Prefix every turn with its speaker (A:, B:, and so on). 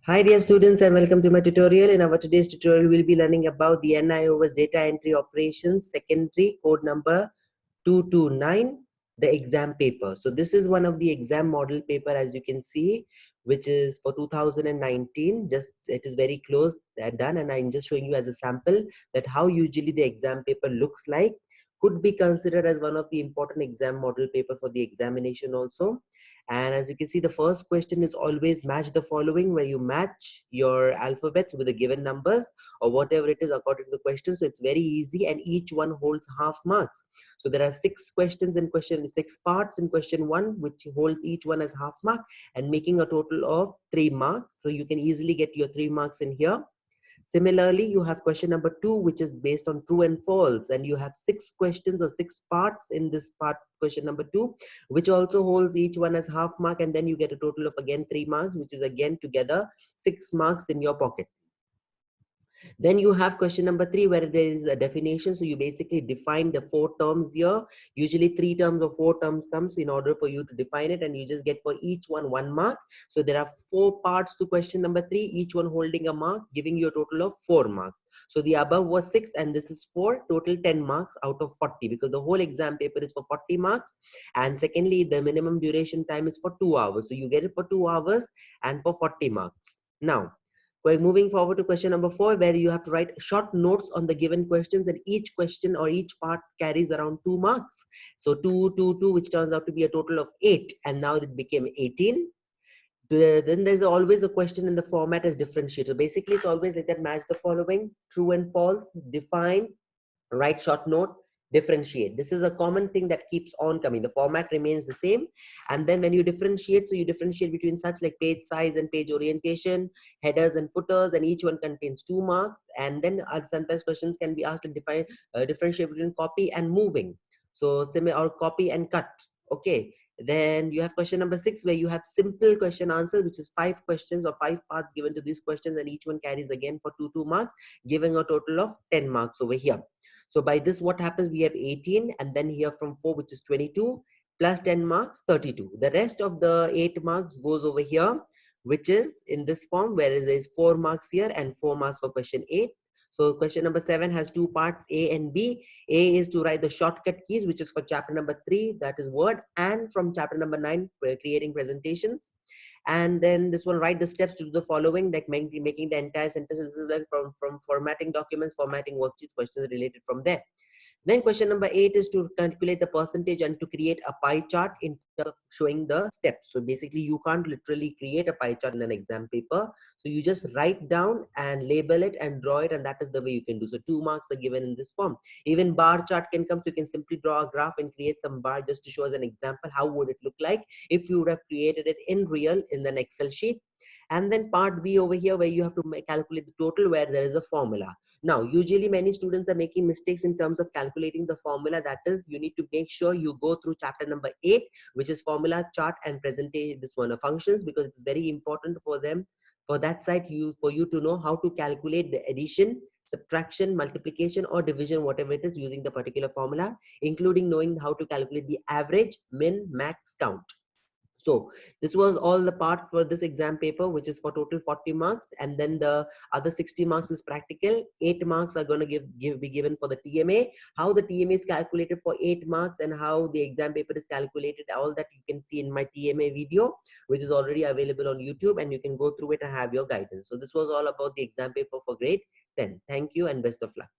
A: Hi dear students and welcome to my tutorial. In our today's tutorial, we'll be learning about the NIOS data entry operations secondary code number 229, the exam paper. So this is one of the exam model paper as you can see, which is for 2019. Just it is very close done, and I'm just showing you as a sample that how usually the exam paper looks like. Could be considered as one of the important exam model paper for the examination also. And as you can see, the first question is always match the following, where you match your alphabets with the given numbers or whatever it is according to the question. So it's very easy, and each one holds half marks. So there are 6 questions in question, 6 parts in question 1, which holds each one as half mark and making a total of 3 marks. So you can easily get your 3 marks in here. Similarly, you have question number 2, which is based on true and false, and you have 6 questions or 6 parts in this part, question number 2, which also holds each one as half mark, and then you get a total of again 3 marks, which is again together 6 marks in your pocket. Then you have question number 3, where there is a definition. So you basically define the 4 terms here. Usually 3 terms or 4 terms comes in order for you to define it, and you just get for each one 1 mark. So there are 4 parts to question number 3, each one holding a mark, giving you a total of 4 marks. So the above was 6 and this is 4, total 10 marks out of 40, because the whole exam paper is for 40 marks. And secondly, the minimum duration time is for 2 hours. So you get it for 2 hours and for 40 marks. Now, moving forward to question number 4, where you have to write short notes on the given questions, and each question or each part carries around 2 marks. So 2, 2, 2, which turns out to be a total of 8, and now it became 18. Then there's always a question in the format as differentiate. So basically, it's always like that: match the following, true and false, define, write short note, differentiate. This is a common thing that keeps on coming. The format remains the same, and then when you differentiate, so you differentiate between such like page size and page orientation, headers and footers, and each one contains 2 marks. And then sometimes questions can be asked to define differentiate between copy and moving, so semi or copy and cut. Okay, then you have question number 6, where you have simple question answer, which is 5 questions or 5 parts given to these questions, and each one carries again for 2 marks, giving a total of 10 marks over here. So by this, what happens? We have 18, and then here from 4, which is 22, plus 10 marks, 32. The rest of the 8 marks goes over here, which is in this form, whereas there is 4 marks here and 4 marks for question 8. So question number 7 has 2 parts, A and B. A is to write the shortcut keys, which is for chapter number 3, that is Word, and from chapter number 9, creating presentations. And then this one, write the steps to do the following, like making the entire sentence. This is like from formatting documents, formatting worksheets, questions related from there. Then question number 8 is to calculate the percentage and to create a pie chart in terms of showing the steps. So basically, you can't literally create a pie chart in an exam paper. So you just write down and label it and draw it, and that is the way you can do. So 2 marks are given in this form. Even bar chart can come, so you can simply draw a graph and create some bar just to show as an example how would it look like if you would have created it in real in an Excel sheet. And then part B over here, where you have to calculate the total, where there is a formula. Now, usually many students are making mistakes in terms of calculating the formula. That is, you need to make sure you go through chapter number 8, which is formula, chart, and presentation. This one of functions, because it's very important for them. For that side, for you to know how to calculate the addition, subtraction, multiplication, or division, whatever it is, using the particular formula, including knowing how to calculate the average, min, max, count. So this was all the part for this exam paper, which is for total 40 marks. And then the other 60 marks is practical. 8 marks are going to be given for the TMA. How the TMA is calculated for 8 marks and how the exam paper is calculated, all that you can see in my TMA video, which is already available on YouTube, and you can go through it and have your guidance. So this was all about the exam paper for grade 10. Thank you and best of luck.